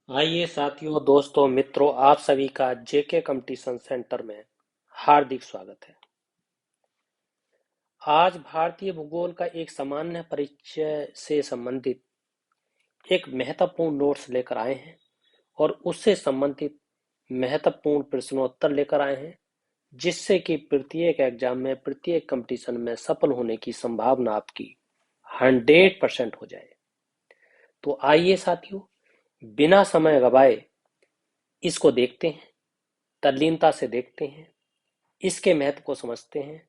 आइए साथियों, दोस्तों, मित्रों, आप सभी का जेके कंपटीशन सेंटर में हार्दिक स्वागत है। आज भारतीय भूगोल का एक सामान्य परिचय से संबंधित एक महत्वपूर्ण नोट्स लेकर आए हैं और उससे संबंधित महत्वपूर्ण प्रश्नोत्तर लेकर आए हैं, जिससे कि प्रत्येक एग्जाम में, प्रत्येक कंपटीशन में सफल होने की संभावना आपकी 100% हो जाए। तो आइए साथियों, बिना समय गवाए इसको देखते हैं, तल्लीनता से देखते हैं, इसके महत्व को समझते हैं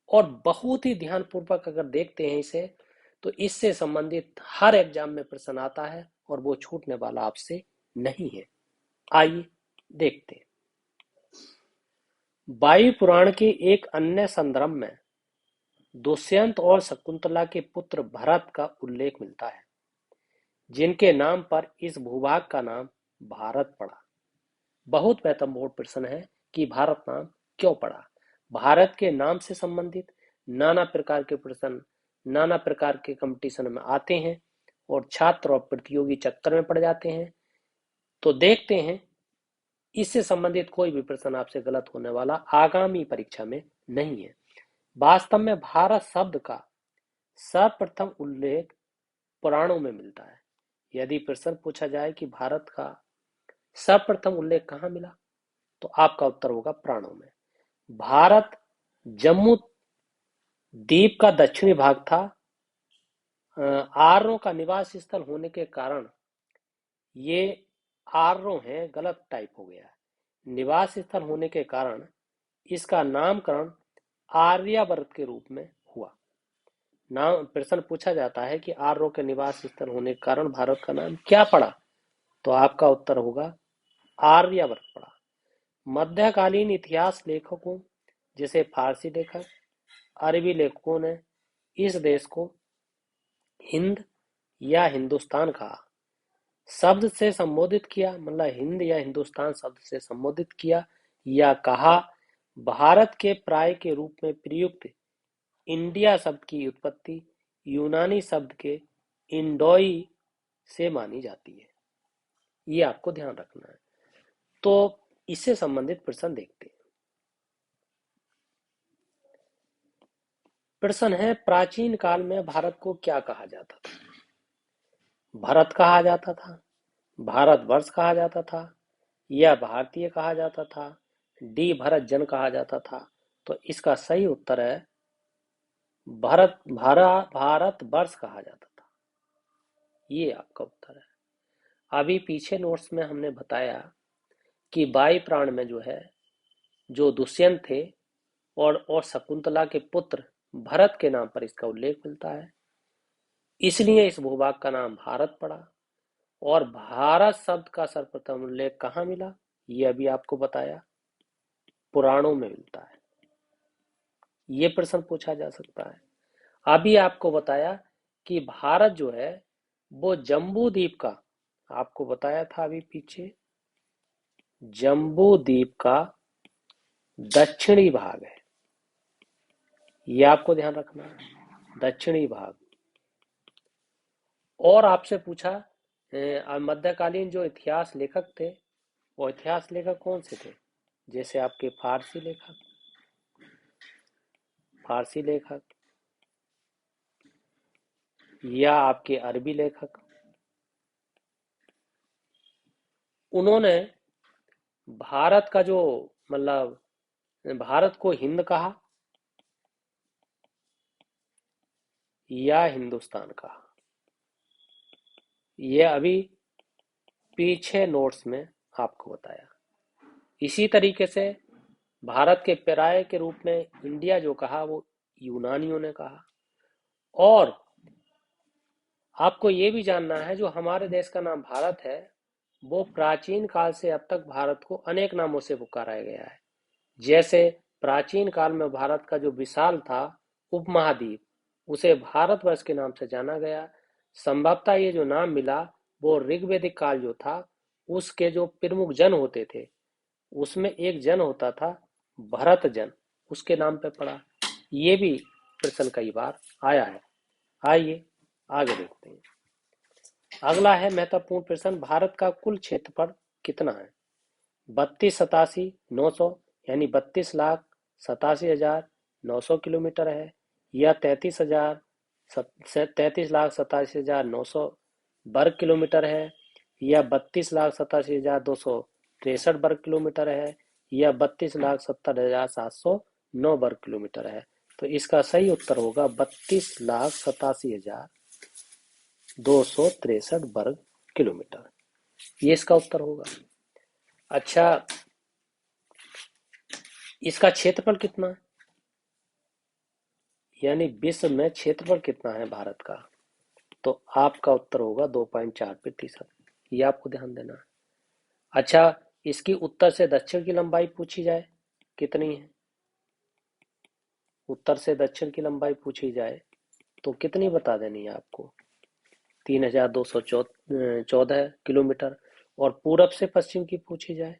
और बहुत ही ध्यानपूर्वक अगर देखते हैं इसे, तो इससे संबंधित हर एग्जाम में प्रश्न आता है और वो छूटने वाला आपसे नहीं है। आइए देखते हैं। वायु पुराण के एक अन्य संदर्भ में दुष्यंत और शकुंतला के पुत्र भरत का उल्लेख मिलता है, जिनके नाम पर इस भूभाग का नाम भारत पड़ा। बहुत महत्वपूर्ण प्रश्न है कि भारत नाम क्यों पड़ा। भारत के नाम से संबंधित नाना प्रकार के प्रश्न नाना प्रकार के कंपटीशन में आते हैं और छात्र और प्रतियोगी चक्कर में पड़ जाते हैं। तो देखते हैं, इससे संबंधित कोई भी प्रश्न आपसे गलत होने वाला आगामी परीक्षा में नहीं है। वास्तव में भारत शब्द का सर्वप्रथम उल्लेख पुराणों में मिलता है। यदि प्रश्न पूछा जाए कि भारत का सर्वप्रथम उल्लेख कहाँ मिला, तो आपका उत्तर होगा पुराणों में। भारत जम्मू द्वीप का दक्षिणी भाग था। आर्यों का निवास स्थल होने के कारण ये आर्यों है, गलत टाइप हो गया है। निवास स्थल होने के कारण इसका नामकरण आर्यावर्त के रूप में हुआ। नाम प्रश्न पूछा जाता है कि आर्यों के निवास स्थल होने के कारण भारत का नाम क्या पड़ा, तो आपका उत्तर होगा आर्यावर्त पड़ा। मध्यकालीन इतिहास लेखकों जैसे फारसी लेखक, अरबी लेखकों ने इस देश को हिंद या हिंदुस्तान कहा शब्द से संबोधित किया, मतलब हिंद या हिंदुस्तान शब्द से संबोधित किया या कहा। भारत के प्राय के रूप में प्रयुक्त इंडिया शब्द की उत्पत्ति यूनानी शब्द के इंडोई से मानी जाती है। ये आपको ध्यान रखना है। तो इससे संबंधित प्रश्न देखते हैं। प्रश्न है, प्राचीन काल में भारत को क्या कहा जाता था? भारत कहा जाता था, भारतवर्ष कहा जाता था, या भारतीय कहा जाता था, डी भरत जन कहा जाता था? तो इसका सही उत्तर है भारत वर्ष कहा जाता था। ये आपका उत्तर है। अभी पीछे नोट्स में हमने बताया कि वायु प्राण में जो है, जो दुष्यंत थे और शकुंतला के पुत्र भरत के नाम पर इसका उल्लेख मिलता है, इसलिए इस भूभाग का नाम भारत पड़ा। और भारत शब्द का सर्वप्रथम उल्लेख कहाँ मिला, ये अभी आपको बताया, पुराणों में मिलता है। ये प्रश्न पूछा जा सकता है। अभी आपको बताया कि भारत जो है वो जम्बू द्वीप का, आपको बताया था अभी पीछे, जम्बू द्वीप का दक्षिणी भाग है। ये आपको ध्यान रखना है, दक्षिणी भाग। और आपसे पूछा मध्यकालीन जो इतिहास लेखक थे, वो इतिहास लेखक कौन से थे? जैसे आपके फारसी लेखक या आपके अरबी लेखक। उन्होंने भारत का जो, मतलब भारत को हिंद कहा या हिंदुस्तान कहा, ये अभी पीछे नोट्स में आपको बताया। इसी तरीके से भारत के पर्याय के रूप में इंडिया जो कहा, वो यूनानियों ने कहा। और आपको ये भी जानना है, जो हमारे देश का नाम भारत है, वो प्राचीन काल से अब तक भारत को अनेक नामों से पुकारा गया है। जैसे प्राचीन काल में भारत का जो विशाल था उपमहाद्वीप, उसे भारतवर्ष के नाम से जाना गया। संभवतः ये जो नाम मिला, वो ऋग्वेदिक काल जो था, उसके जो प्रमुख जन होते थे, उसमें एक जन होता था भरत जन, उसके नाम पे पड़ा। ये भी प्रश्न कई बार आया है। आइए आगे देखते हैं। अगला है महत्वपूर्ण प्रश्न, भारत का कुल क्षेत्रफल कितना है? 3287,900 यानी 32,87,900 किलोमीटर है, या 33,87,900 वर्ग किलोमीटर है, या 32,87,263 वर्ग किलोमीटर है, या 32,70,709 वर्ग किलोमीटर है? तो इसका सही उत्तर होगा 32,87,263 वर्ग किलोमीटर। ये इसका उत्तर होगा। अच्छा, इसका क्षेत्रफल कितना है, यानी विश्व में क्षेत्रफल कितना है भारत का? तो आपका उत्तर होगा 2.4%। ये आपको ध्यान देना है। अच्छा, इसकी उत्तर से दक्षिण की लंबाई पूछी जाए, कितनी है? उत्तर से दक्षिण की लंबाई पूछी जाए तो कितनी बता देनी है आपको? 3,214 किलोमीटर। और पूरब से पश्चिम की पूछी जाए,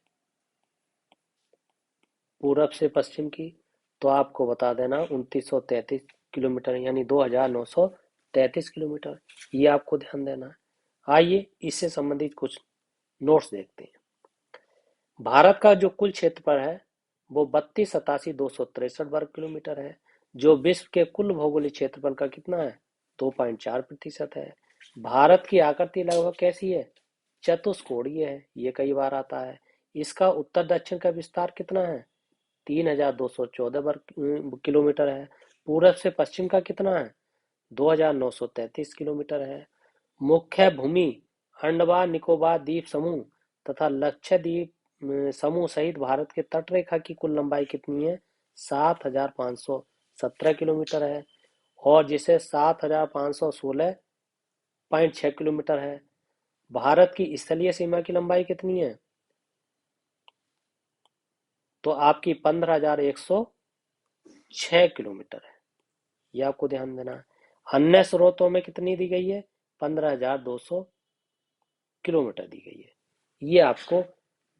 पूरब से पश्चिम की, तो आपको बता देना 2,933 किलोमीटर, यानी 2,933 किलोमीटर। ये आपको ध्यान देना है। आइए इससे संबंधित कुछ नोट्स देखते हैं। भारत का जो कुल क्षेत्रफल है वो 32,87,263 वर्ग किलोमीटर है, जो विश्व के कुल भौगोलिक क्षेत्रफल का कितना है? 2.4% है। भारत की आकृति लगभग कैसी है? चतुष्कोणीय है, ये कई बार आता है। इसका उत्तर दक्षिण का विस्तार कितना है? 3,214 वर्ग किलोमीटर है। पूरब से पश्चिम का कितना है? 2,933 किलोमीटर है। मुख्य भूमि अंडमान निकोबार द्वीप समूह तथा लक्षद्वीप समूह सहित भारत के तट रेखा की कुल लंबाई कितनी है? 7,517 किलोमीटर है, और जिसे 7,516.6 किलोमीटर है। भारत की स्थलीय सीमा की लंबाई कितनी है? तो आपकी 15,106 किलोमीटर है। ये आपको ध्यान देना है। अन्य स्रोतों में कितनी दी गई है? 15,200 किलोमीटर दी गई है। ये आपको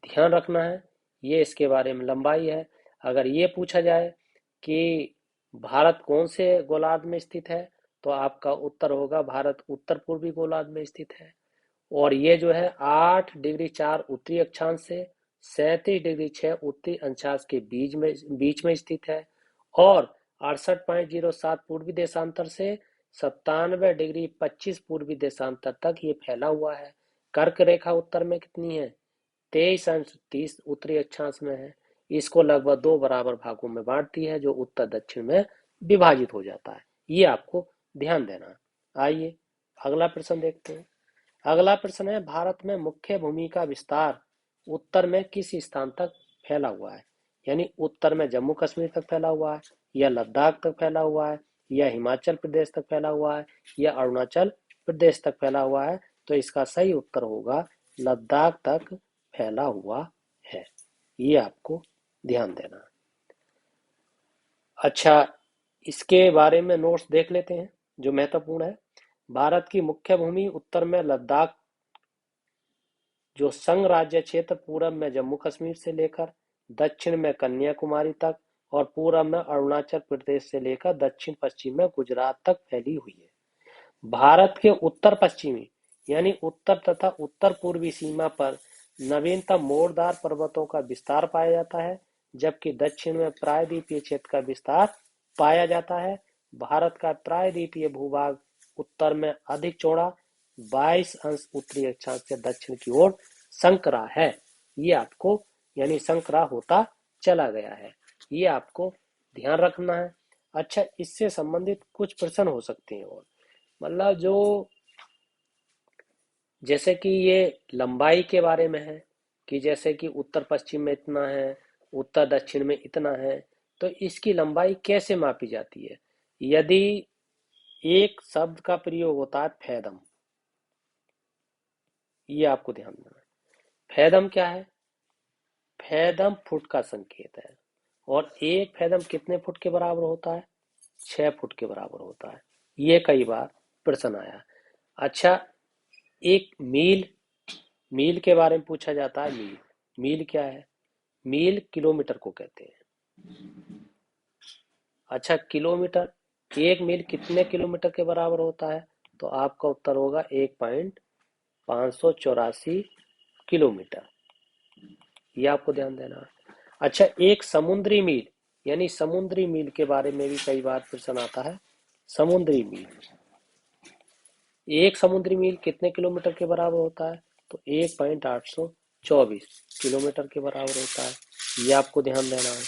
ध्यान रखना है। ये इसके बारे में लंबाई है। अगर ये पूछा जाए कि भारत कौन से गोलार्ध में स्थित है, तो आपका उत्तर होगा भारत उत्तर पूर्वी गोलार्ध में स्थित है। और ये जो है 8 डिग्री 4 उत्तरी अक्षांश से 37 डिग्री 6 उत्तरी अक्षांश के बीच में स्थित है, और 68.07 पूर्वी देशांतर से 97 डिग्री 25 पूर्वी देशांतर तक ये फैला हुआ है। कर्क रेखा उत्तर में कितनी है? 23 अंश 30 उत्तरी अक्षांश में है। इसको लगभग 2 बराबर भागों में बांटती है, जो उत्तर दक्षिण में विभाजित हो जाता है। ये आपको ध्यान देना है। आइए अगला प्रश्न देखते हैं। अगला प्रश्न है, भारत में मुख्य भूमि का विस्तार उत्तर में किस स्थान तक फैला हुआ है? यानी उत्तर में जम्मू कश्मीर तक फैला हुआ है, या लद्दाख तक फैला हुआ है, या हिमाचल प्रदेश तक फैला हुआ है, या अरुणाचल प्रदेश तक फैला हुआ है? तो इसका सही उत्तर होगा लद्दाख तक फैला हुआ है। ये आपको ध्यान देना है। अच्छा, इसके बारे में नोट्स देख लेते हैं जो महत्वपूर्ण है। भारत की मुख्य भूमि उत्तर में लद्दाख, जो संघ राज्य क्षेत्र पूरब में जम्मू कश्मीर से लेकर दक्षिण में कन्याकुमारी तक, और पूरब में अरुणाचल प्रदेश से लेकर दक्षिण पश्चिम में गुजरात तक फैली हुई है। भारत के उत्तर पश्चिमी यानी उत्तर तथा उत्तर पूर्वी सीमा पर नवीनतम मोरदार पर्वतों का विस्तार पाया जाता है, जबकि दक्षिण में प्रायद्वीपीय क्षेत्र का विस्तार पाया जाता है। भारत का प्रायद्वीपीय भूभाग उत्तर में अधिक चौड़ा 22 अंश उत्तरी अक्षांश से दक्षिण की ओर संकरा है। ये आपको यानी संकरा होता चला गया है। ये आपको ध्यान रखना है। अच्छा, इससे संबंधित कुछ प्रश्न हो सकते हैं, और मतलब जो जैसे कि ये लंबाई के बारे में है, कि जैसे कि उत्तर पश्चिम में इतना है, उत्तर दक्षिण में इतना है, तो इसकी लंबाई कैसे मापी जाती है? यदि एक शब्द का प्रयोग होता है फैदम, ये आपको ध्यान देना है। फैदम क्या है? फैदम फुट का संकेत है, और एक फैदम कितने फुट के बराबर होता है? 6 फुट के बराबर होता है। ये कई बार प्रश्न आया। अच्छा, एक मील, मील के बारे में पूछा जाता है। मील, मील क्या है? मील किलोमीटर को कहते हैं। अच्छा, किलोमीटर, एक मील कितने किलोमीटर के बराबर होता है? तो आपका उत्तर होगा 1.4 584 किलोमीटर। ये आपको ध्यान देना है। अच्छा, एक समुद्री मील यानी समुद्री मील के बारे में भी कई बार प्रश्न आता है। समुद्री मील, एक समुद्री मील कितने किलोमीटर के बराबर होता है? तो 1.824 किलोमीटर के बराबर होता है। ये आपको ध्यान देना है।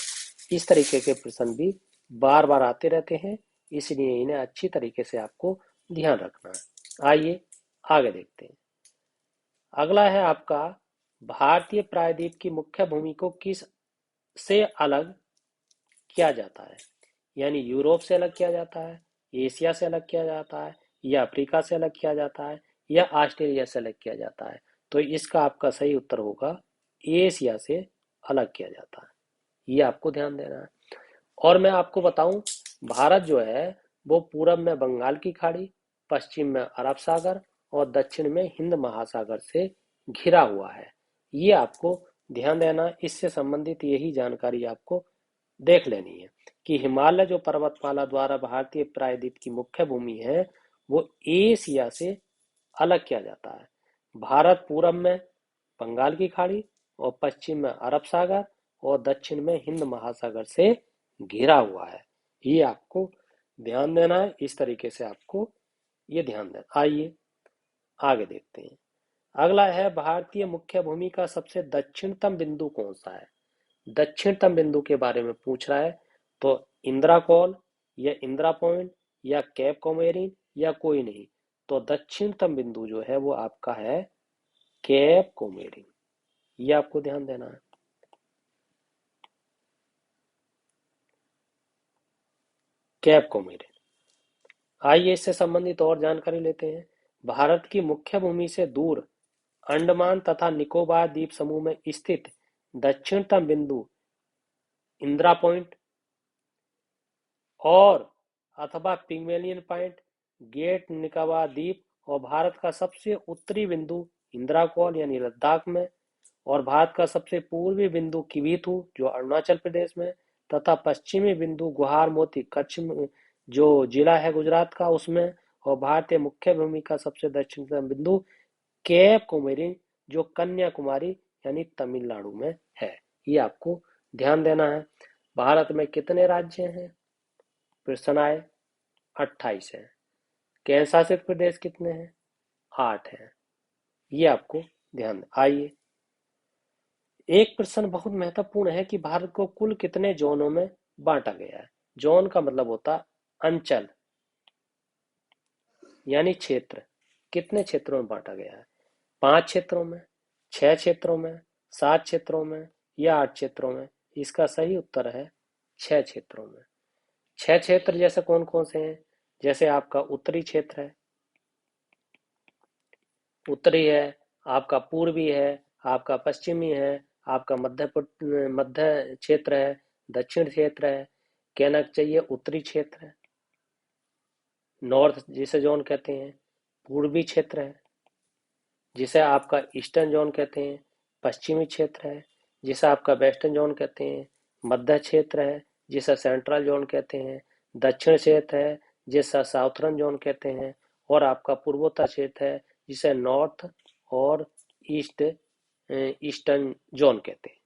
इस तरीके के प्रश्न भी बार बार आते रहते हैं, इसलिए इन्हें अच्छी तरीके से आपको ध्यान रखना है। आइए आगे देखते हैं। अगला है आपका, भारतीय प्रायद्वीप की मुख्य भूमि को किस से अलग किया जाता है? यानी यूरोप से अलग किया जाता है, एशिया से अलग किया जाता है, या अफ्रीका से अलग किया जाता है, या ऑस्ट्रेलिया से अलग किया जाता है? तो इसका आपका सही उत्तर होगा एशिया से अलग किया जाता है। ये आपको ध्यान देना है। और मैं आपको बताऊं, भारत जो है वो पूरब में बंगाल की खाड़ी, पश्चिम में अरब सागर और दक्षिण में हिंद महासागर से घिरा हुआ है। ये आपको ध्यान देना। इससे संबंधित यही जानकारी आपको देख लेनी है कि हिमालय जो पर्वतमाला द्वारा भारतीय प्रायद्वीप की मुख्य भूमि है, वो एशिया से अलग किया जाता है। भारत पूरब में बंगाल की खाड़ी और पश्चिम में अरब सागर और दक्षिण में हिंद महासागर से घिरा हुआ है। ये आपको ध्यान देना है। इस तरीके से आपको ये ध्यान देना। आइए आगे देखते हैं। अगला है, भारतीय मुख्य भूमि का सबसे दक्षिणतम बिंदु कौन सा है? दक्षिणतम बिंदु के बारे में पूछ रहा है। तो इंदिरा कॉल, या इंदिरा पॉइंट, या कैप कॉमेरिन, या कोई नहीं। तो दक्षिणतम बिंदु जो है वो आपका है कैप कॉमेरिन। ये आपको ध्यान देना है। Cap coumarin. आइए इससे संबंधित और जानकारी लेते हैं। भारत की मुख्य भूमि से दूर अंडमान तथा निकोबार द्वीप समूह में स्थित दक्षिणतम बिंदु इंदिरा पॉइंट और अथवा पिग्मेलियन पॉइंट, ग्रेट निकोबार द्वीप, और भारत का सबसे उत्तरी बिंदु इंदिरा कॉल यानी लद्दाख में, और भारत का सबसे पूर्वी बिंदु किवीथु जो अरुणाचल प्रदेश में, तथा पश्चिमी बिंदु गुहार मोती कच्छ में जो जिला है गुजरात का उसमें, और भारतीय मुख्य भूमि का सबसे दक्षिणतम बिंदु केप कोमेरिन जो कन्याकुमारी यानी तमिलनाडु में है। ये आपको ध्यान देना है। भारत में कितने राज्य हैं? प्रश्न आए 28 है। केंद्र शासित प्रदेश कितने हैं? 8 हैं। ये आपको ध्यान। आइए, एक प्रश्न बहुत महत्वपूर्ण है कि भारत को कुल कितने जोनों में बांटा गया है? जोन का मतलब होता अंचल यानी क्षेत्र। कितने क्षेत्रों में बांटा गया है? 5 क्षेत्रों में, 6 क्षेत्रों में, 7 क्षेत्रों में, या 8 क्षेत्रों में? इसका सही उत्तर है 6 क्षेत्रों में। 6 क्षेत्र जैसे कौन कौन से हैं? जैसे आपका उत्तरी क्षेत्र है, उत्तरी है, आपका पूर्वी है, आपका पश्चिमी है, आपका मध्य क्षेत्र है, दक्षिण क्षेत्र है, कहना चाहिए उत्तरी क्षेत्र है, नॉर्थ जिसे जोन कहते हैं, पूर्वी क्षेत्र है जिसे आपका ईस्टर्न जोन कहते हैं, पश्चिमी क्षेत्र है जिसे आपका वेस्टर्न जोन कहते हैं, मध्य क्षेत्र है जिसे सेंट्रल जोन कहते हैं, दक्षिण क्षेत्र है जिसे साउथर्न जोन कहते हैं, और आपका पूर्वोत्तर क्षेत्र है जिसे नॉर्थ और ईस्टर्न जोन कहते हैं।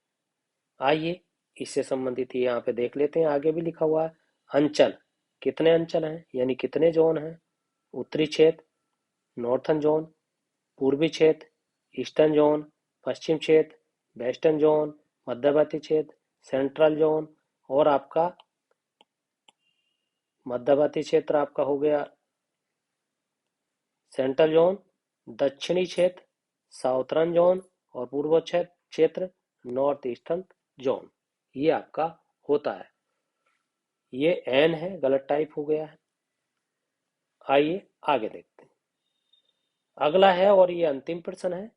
आइए इससे संबंधित यहाँ पे देख लेते हैं। आगे भी लिखा हुआ है अंचल। कितने अंचल हैं यानी कितने जोन हैं? उत्तरी क्षेत्र, नॉर्थन जोन, पूर्वी क्षेत्र, ईस्टर्न जोन, पश्चिम क्षेत्र, वेस्टर्न जोन, मध्यवर्ती क्षेत्र, सेंट्रल जोन, और आपका मध्यवर्ती क्षेत्र आपका हो गया सेंट्रल जोन, दक्षिणी क्षेत्र साउथर्न जोन, और पूर्व क्षेत्र नॉर्थ ईस्टर्न जोन। ये आपका होता है। ये एन है, गलत टाइप हो गया है। आइए आगे देखते हैं। अगला है और ये अंतिम प्रश्न है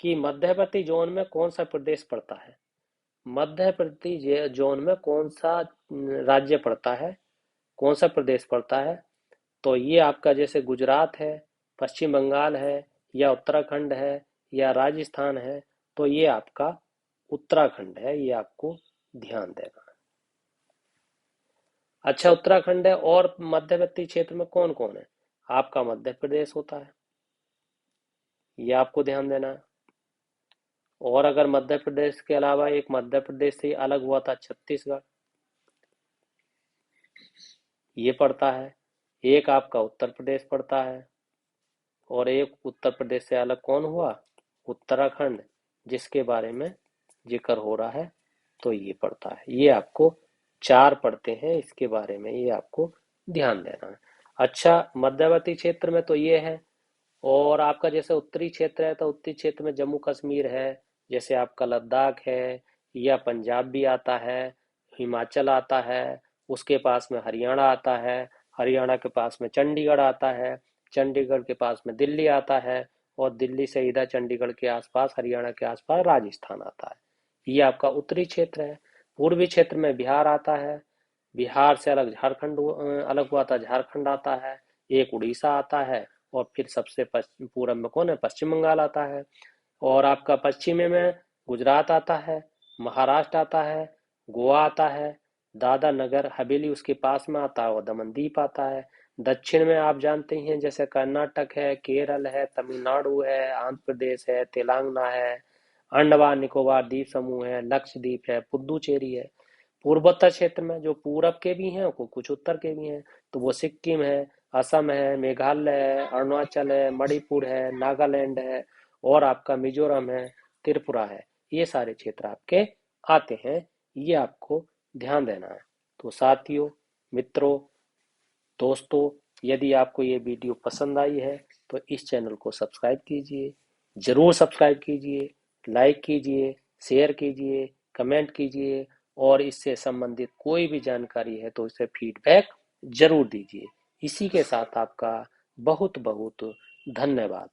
कि मध्यवर्ती जोन में कौन सा प्रदेश पड़ता है? मध्यवर्ती जोन में कौन सा राज्य पड़ता है, कौन सा प्रदेश पड़ता है? तो ये आपका जैसे गुजरात है, पश्चिम बंगाल है, या उत्तराखंड है, या राजस्थान है। तो ये आपका उत्तराखंड है। ये आपको ध्यान देना है। अच्छा, उत्तराखंड है और मध्यवर्ती क्षेत्र में कौन कौन है? आपका मध्य प्रदेश होता है, ये आपको ध्यान देना है। और अगर मध्य प्रदेश के अलावा एक मध्य प्रदेश से अलग हुआ था छत्तीसगढ़, ये पड़ता है। एक आपका उत्तर प्रदेश पड़ता है, और एक उत्तर प्रदेश से अलग कौन हुआ, उत्तराखंड, जिसके बारे में जिक्र हो रहा है, तो ये पड़ता है। ये आपको चार पड़ते हैं, इसके बारे में ये आपको ध्यान देना है। अच्छा, मध्यवर्ती क्षेत्र में तो ये है। और आपका जैसे उत्तरी क्षेत्र है, तो उत्तरी क्षेत्र में जम्मू कश्मीर है, जैसे आपका लद्दाख है, या पंजाब भी आता है, हिमाचल आता है, उसके पास में हरियाणा आता है, हरियाणा के पास में चंडीगढ़ आता है, चंडीगढ़ के पास में दिल्ली आता है, और दिल्ली से इधर चंडीगढ़ के आसपास, हरियाणा के आसपास राजस्थान आता है। ये आपका उत्तरी क्षेत्र है। पूर्वी क्षेत्र में बिहार आता है, बिहार से अलग झारखंड अलग हुआ था, झारखंड आता है, एक उड़ीसा आता है, और फिर सबसे पूरब में कौन है, पश्चिम बंगाल आता है। और आपका पश्चिमी में गुजरात आता है, महाराष्ट्र आता है, गोवा आता है, दादरा नगर हवेली उसके पास में आता है, और दमनदीप आता है। दक्षिण में आप जानते हैं जैसे कर्नाटक है, केरल है, तमिलनाडु है, आंध्र प्रदेश है, तेलंगाना है, अंडमान निकोबार द्वीप समूह है, लक्षद्वीप है, पुदुचेरी है। पूर्वोत्तर क्षेत्र में जो पूरब के भी हैं, कुछ उत्तर के भी हैं, तो वो सिक्किम है, असम है, मेघालय है, अरुणाचल है, मणिपुर है, नागालैंड है, और आपका मिजोरम है, त्रिपुरा है। ये सारे क्षेत्र आपके आते हैं, ये आपको ध्यान देना है। तो साथियों, मित्रों, दोस्तों, यदि आपको ये वीडियो पसंद आई है तो इस चैनल को सब्सक्राइब कीजिए, जरूर सब्सक्राइब कीजिए, लाइक कीजिए, शेयर कीजिए, कमेंट कीजिए, और इससे संबंधित कोई भी जानकारी है तो इसे फीडबैक जरूर दीजिए। इसी के साथ आपका बहुत बहुत धन्यवाद।